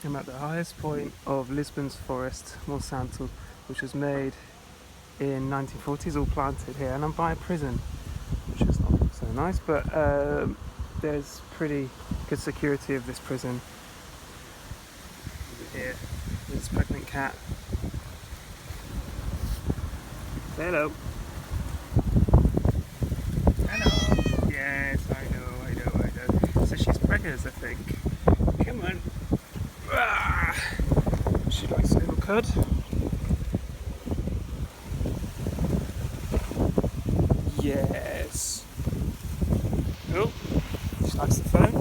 I'm at the highest point of Lisbon's forest, Monsanto, which was made in 1940s, all planted here, and I'm by a prison, which is not so nice, but there's pretty good security of this prison. Over here, there's a pregnant cat. Say hello. Hello. Yes, I know. So she's pregnant, I think. Come on. Ah. She likes a little cud. Yes. Oh, she likes the phone.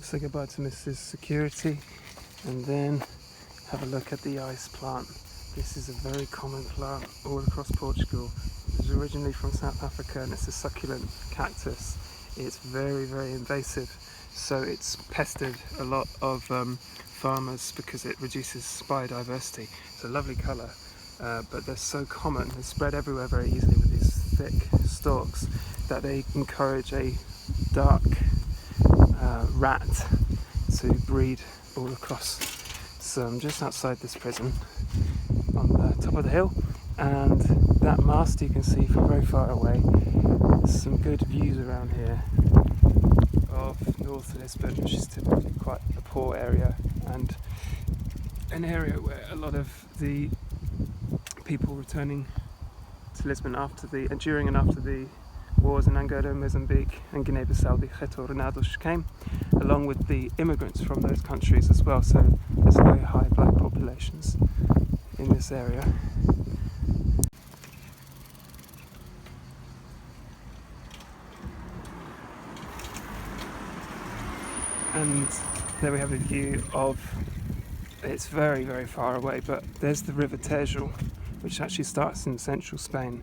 Say goodbye to Mrs. Security and then have a look at the ice plant. This is a very common plant all across Portugal. It was originally from South Africa and it's a succulent cactus. It's very, very invasive, so it's pestered a lot of farmers because it reduces biodiversity. It's a lovely colour, but they're so common and spread everywhere very easily with these thick stalks that they encourage a dark rat to breed all across. So I'm just outside this prison on the top of the hill, and that mast you can see from very far away. There's some good views around here of North Lisbon, which is typically quite a poor area and an area where a lot of the people returning to Lisbon during and after the wars in Angola, Mozambique and Guinea-Bissau, the retornados, came, along with the immigrants from those countries as well, so there's very high black populations in this area. And there we have a view of, it's very, very far away, but there's the River Tejo, which actually starts in central Spain.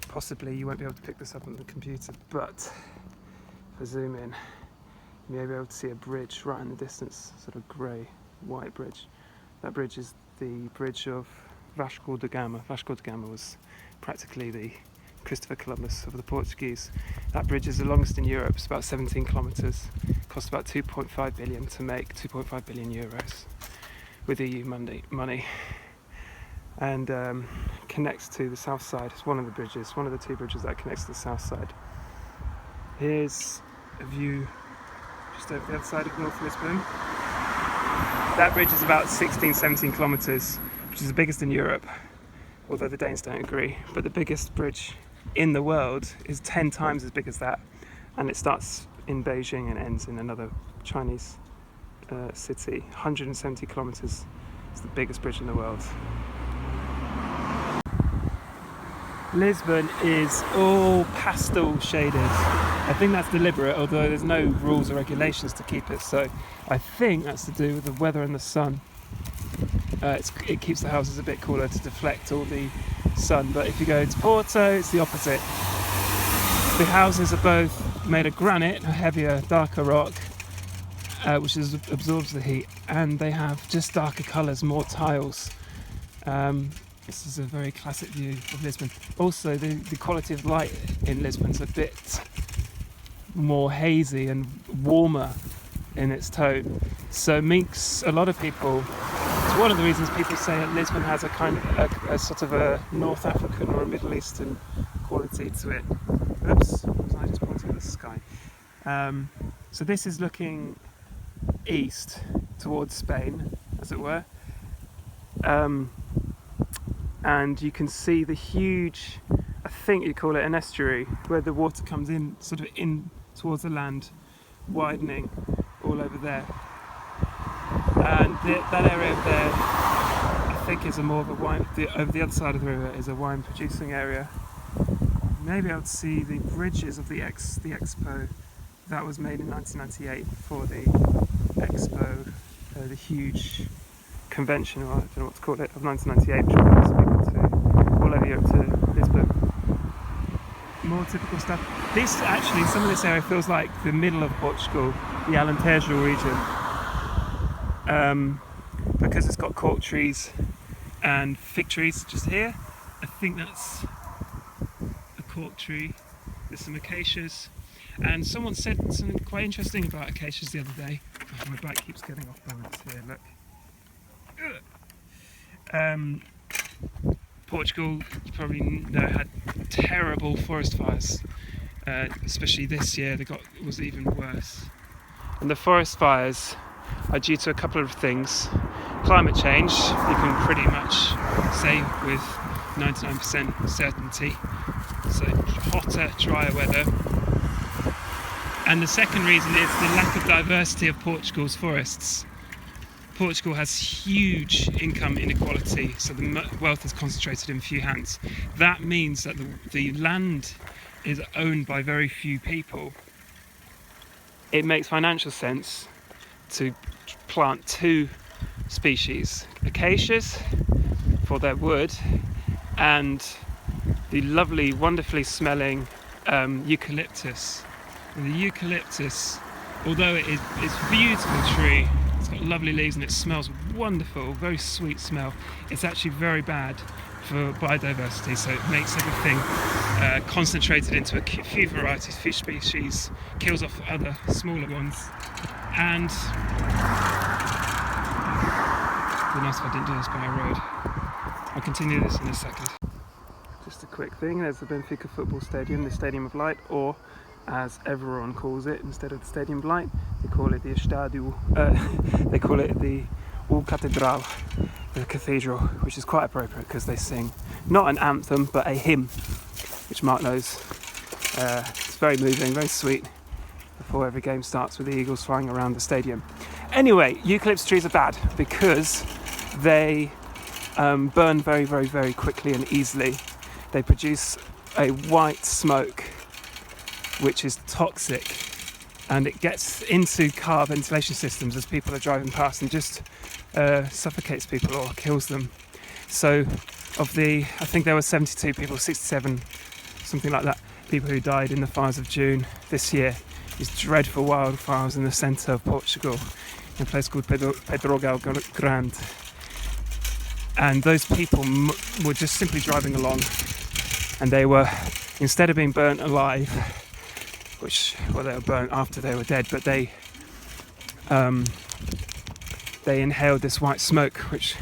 Possibly you won't be able to pick this up on the computer, but if I zoom in, you may be able to see a bridge right in the distance, sort of grey, white bridge. That bridge is the bridge of Vasco da Gama. Vasco da Gama was practically the Christopher Columbus of the Portuguese. That bridge is the longest in Europe. It's about 17 kilometres. Cost about 2.5 billion to make, 2.5 billion euros with EU money. And connects to the south side. It's one of the bridges, one of the two bridges that connects to the south side. Here's a view just over the other side of North Lisbon. That bridge is about 16-17 kilometres, which is the biggest in Europe, although the Danes don't agree. But the biggest bridge in the world is 10 times as big as that, and it starts in Beijing and ends in another Chinese city. 170 kilometres is the biggest bridge in the world. Lisbon is all pastel shaded. I think that's deliberate, although there's no rules or regulations to keep it, so I think that's to do with the weather and the sun. It keeps the houses a bit cooler to deflect all the sun, but if you go to Porto, it's the opposite. The houses are both made of granite, a heavier, darker rock, which absorbs the heat, and they have just darker colours, more tiles. This is a very classic view of Lisbon. Also, the quality of light in Lisbon's a bit more hazy and warmer in its tone. So it makes a lot of people, it's one of the reasons people say that Lisbon has a kind of a sort of a North African or a Middle Eastern quality to it. Oops, was I just pointing at the sky? So this is looking east towards Spain, as it were. And you can see the huge, I think you call it an estuary, where the water comes in, sort of in towards the land, widening all over there. And that area up there, I think, is more of a wine. Over the other side of the river is a wine producing area. Maybe able to see the bridges of the Expo that was made in 1998 for the Expo, the huge convention, or I don't know what to call it, of 1998, which brings people to all over Europe to Lisbon. More typical stuff. Some of this area feels like the middle of Portugal, the Alentejo region, because it's got cork trees and fig trees just here. I think that's a cork tree, there's some acacias, and someone said something quite interesting about acacias the other day. Oh, my back keeps getting off balance here, look. Portugal, you probably know, had terrible forest fires, especially this year. Was even worse. And the forest fires are due to a couple of things. Climate change, you can pretty much say with 99% certainty. So hotter, drier weather. And the second reason is the lack of diversity of Portugal's forests. Portugal has huge income inequality, so the wealth is concentrated in a few hands. That means that the land is owned by very few people. It makes financial sense to plant two species, acacias for their wood, and the lovely, wonderfully smelling eucalyptus. And the eucalyptus, although it's a beautiful tree, it's got lovely leaves and it smells wonderful, very sweet smell, it's actually very bad for biodiversity, so it makes everything concentrated into a few varieties, few species, kills off other smaller ones, and it'd be nice if I didn't do this by a road. I'll continue this in a second. Just a quick thing, there's the Benfica football stadium, the Stadium of Light, or as everyone calls it, instead of the Stadium of Light, they call it the Estádio, they call it the Catedral, the cathedral, which is quite appropriate because they sing not an anthem but a hymn, which Mark knows. It's very moving, very sweet, before every game starts with the eagles flying around the stadium. Anyway, eucalyptus trees are bad because they burn very, very, very quickly and easily. They produce a white smoke which is toxic, and it gets into car ventilation systems as people are driving past and just suffocates people or kills them. So I think there were 72 people, 67, something like that, people who died in the fires of June this year. These dreadful wildfires in the centre of Portugal, in a place called Pedrógão Grande. And those people were just simply driving along, and they were, instead of being burnt alive, they were burnt after they were dead, but they inhaled this white smoke which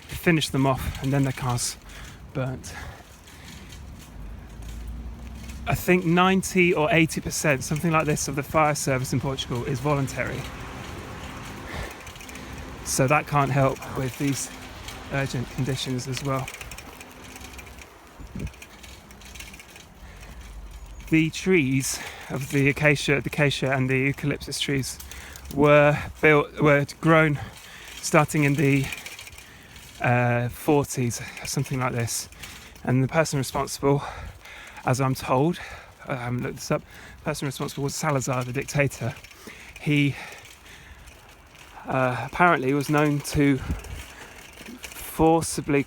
finished them off, and then their cars burnt. I think 90 or 80%, something like this, of the fire service in Portugal is voluntary. So that can't help with these urgent conditions as well. The trees of the acacia and the eucalyptus trees were grown starting in the 40s, something like this. And the person responsible, as I'm told, I haven't looked this up, the person responsible was Salazar, the dictator. He apparently was known to forcibly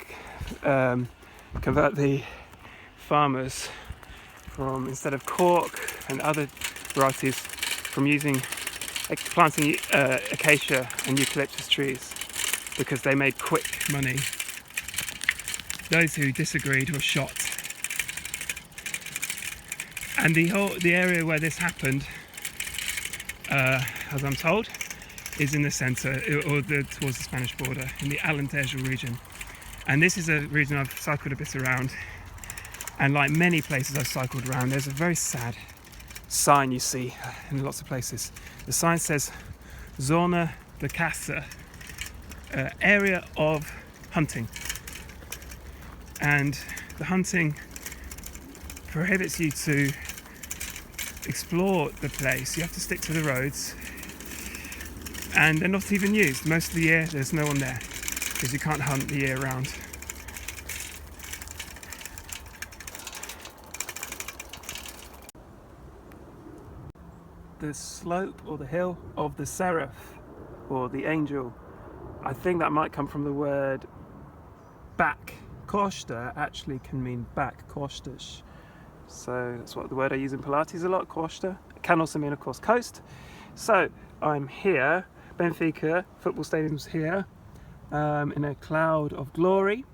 convert the farmers from, instead of cork and other varieties, from planting acacia and eucalyptus trees, because they made quick money. Those who disagreed were shot. And the area where this happened, as I'm told, is in the centre, or towards the Spanish border, in the Alentejo region. And this is a region I've cycled a bit around, and like many places I've cycled around, there's a very sad sign you see in lots of places. The sign says Zona de Caça, area of hunting. And the hunting prohibits you to explore the place. You have to stick to the roads, and they're not even used. Most of the year there's no one there, because you can't hunt the year round. The slope or the hill of the seraph, or the angel, I think that might come from the word back. Costa actually can mean back, costas. So that's what the word I use in Pilates a lot, costa. It can also mean, of course, coast. So I'm here, Benfica football stadium's here, in a cloud of glory,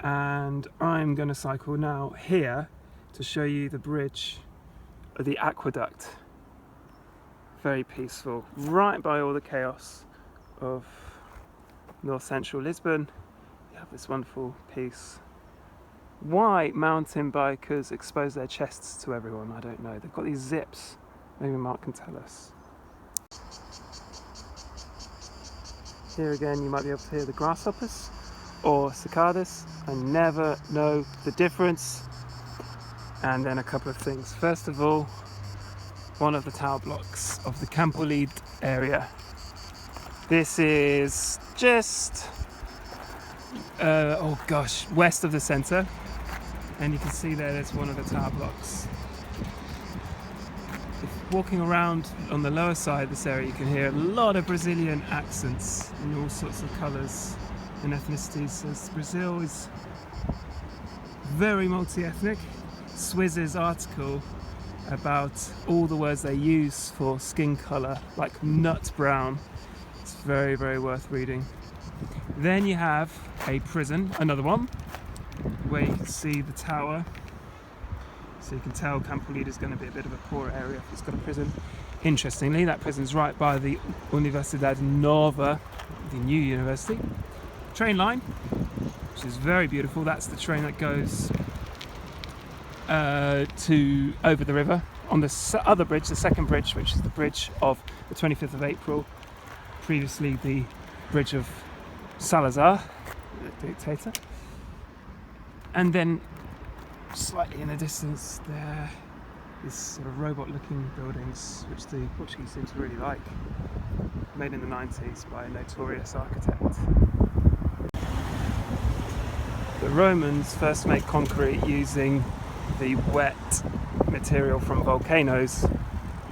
and I'm going to cycle now here to show you the bridge, or the aqueduct. Very peaceful, right by all the chaos of north central Lisbon. You have this wonderful peace. Why mountain bikers expose their chests to everyone, I don't know. They've got these zips, maybe Mark can tell us. Here again you might be able to hear the grasshoppers or cicadas. I never know the difference. And then a couple of things. First of all, one of the tower blocks of the Campolide area. This is just west of the centre, and you can see there's one of the tower blocks. If walking around on the lower side of this area, you can hear a lot of Brazilian accents in all sorts of colours and ethnicities, as Brazil is very multi-ethnic. Swiss's article about all the words they use for skin colour, like nut brown, it's very, very worth reading. Then you have a prison, another one, where you can see the tower. So you can tell Campolide is going to be a bit of a poor area if it's got a prison. Interestingly, that prison's right by the Universidade Nova, the new university. Train line, which is very beautiful. That's the train that goes to over the river on the other bridge, the second bridge, which is the bridge of the 25th of April, previously the bridge of Salazar, the dictator. And then slightly in the distance there, these sort of robot-looking buildings, which the Portuguese seem to really like, made in the 90s by a notorious architect. The Romans first made concrete using the wet material from volcanoes,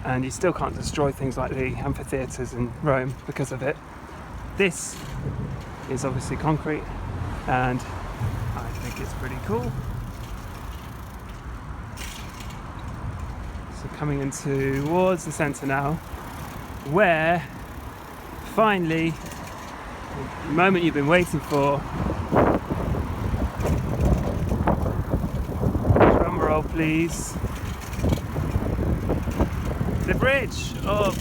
and you still can't destroy things like the amphitheatres in Rome because of it. This is obviously concrete, and I think it's pretty cool. So coming in towards the centre now, where finally, the moment you've been waiting for. Drum roll please. The bridge of,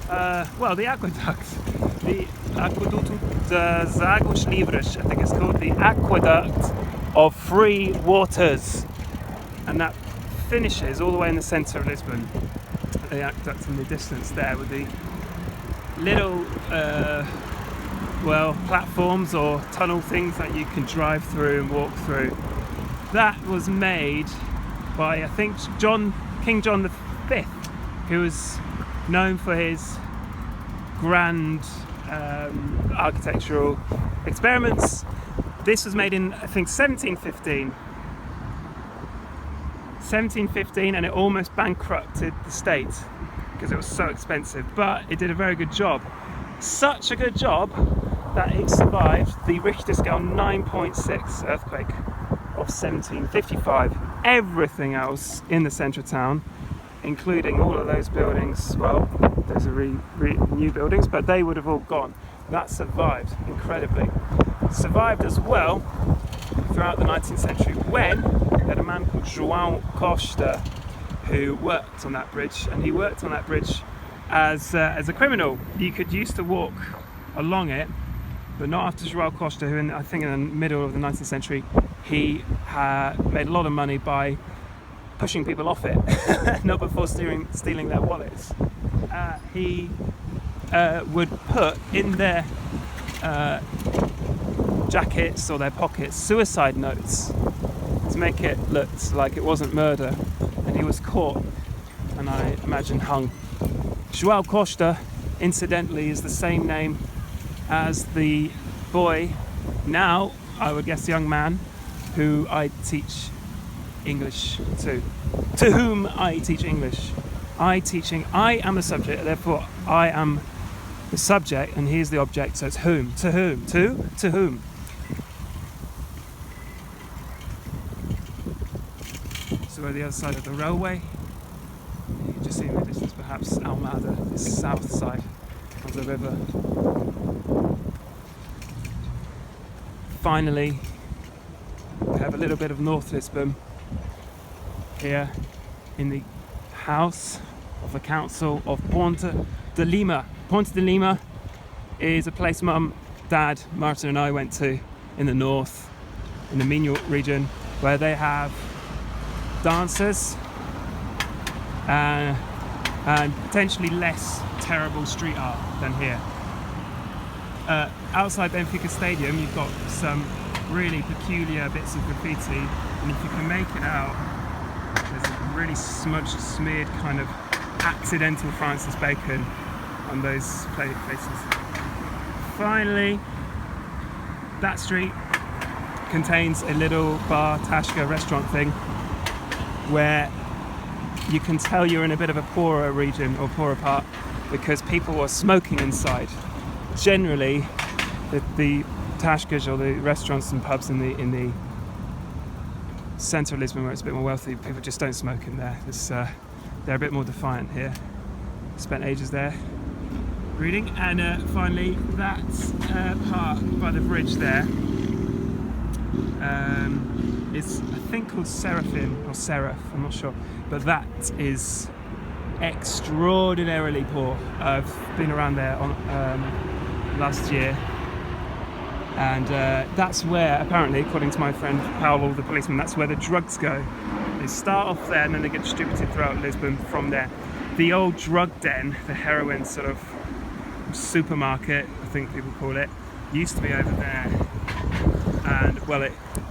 the aqueduct. The Aqueduto das Águas Livres, I think it's called, the Aqueduct of Free Waters. And that finishes all the way in the centre of Lisbon. The aqueduct in the distance there with the little platforms or tunnel things that you can drive through and walk through. That was made by, I think, King John V, who was known for his grand architectural experiments. This was made in, I think, 1715, and it almost bankrupted the state because it was so expensive, but it did a very good job. Such a good job that it survived the Richter scale 9.6 earthquake of 1755. Everything else in the centre of town, including all of those buildings, well, those are new buildings, but they would have all gone. That survived incredibly. Survived as well throughout the 19th century when you had a man called João Costa who worked on that bridge, and he worked on that bridge as a criminal. You used to walk along it, but not after João Costa, who I think in the middle of the 19th century, he made a lot of money by pushing people off it, not before stealing their wallets. He would put in their jackets or their pockets suicide notes to make it look like it wasn't murder, and he was caught and I imagine hung. João Costa, incidentally, is the same name as the boy, now I would guess young man, who I teach English to whom I teach English. I am the subject, therefore I am the subject and he is the object, so it's whom, to whom, to whom. So we're the other side of the railway. You can just see in the distance perhaps Almada, the south side of the river. Finally, we have a little bit of North Lisbon. here in the house of the council of Ponte de Lima. Ponte de Lima is a place Mum, Dad, Martin and I went to in the north, in the Minho region, where they have dancers and potentially less terrible street art than here. Outside Benfica Stadium you've got some really peculiar bits of graffiti, and if you can make it out, there's a really smudged, smeared kind of accidental Francis Bacon on those places. Finally, that street contains a little bar, Tashka restaurant thing, where you can tell you're in a bit of a poorer region or poorer part because people are smoking inside. Generally, the Tashkas or the restaurants and pubs in the centre of Lisbon, where it's a bit more wealthy, people just don't smoke in there. They're a bit more defiant here. Spent ages there reading, and finally that part by the bridge there is I think called Seraphin or Seraph, I'm not sure, but that is extraordinarily poor. I've been around there on last year, and that's where, apparently, according to my friend Paolo, the policeman, that's where the drugs go. They start off there and then they get distributed throughout Lisbon from there. The old drug den, the heroin sort of supermarket, I think people call it, used to be over there. And well,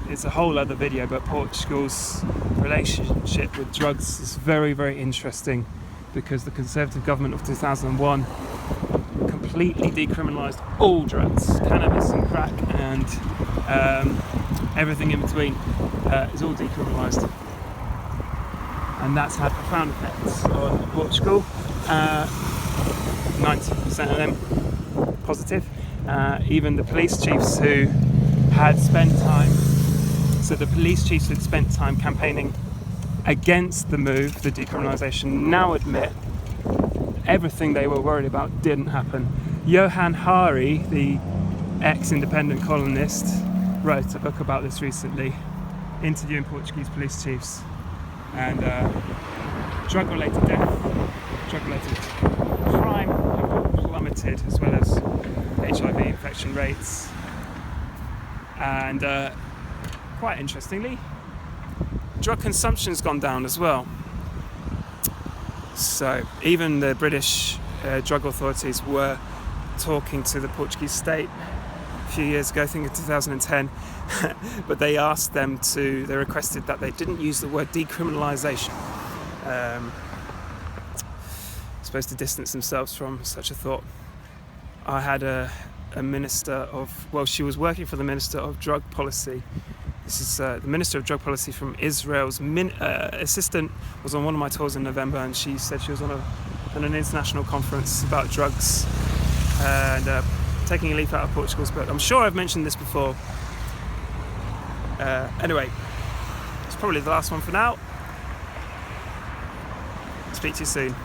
it's a whole other video, but Portugal's relationship with drugs is very, very interesting, because the Conservative government of 2001 completely decriminalised all drugs, cannabis and crack and everything in between is all decriminalised, and that's had profound effects on Portugal. 90% of them positive. Even the police chiefs who had spent time, so the police chiefs who had spent time campaigning against the move, the decriminalisation, now admit everything they were worried about didn't happen. João Hari, the ex-independent columnist, wrote a book about this recently, interviewing Portuguese police chiefs, and drug-related death, drug-related crime have plummeted, as well as HIV infection rates, and quite interestingly, drug consumption's gone down as well. So even the British drug authorities were talking to the Portuguese state a few years ago, I think in 2010, but they requested that they didn't use the word decriminalisation, supposed to distance themselves from such a thought. I had a minister of, well, she was working for the Minister of Drug Policy. This is the Minister of Drug Policy from Israel's assistant was on one of my tours in November, and she said she was on an international conference about drugs and taking a leaf out of Portugal's book. I'm sure I've mentioned this before. Anyway, it's probably the last one for now. Speak to you soon.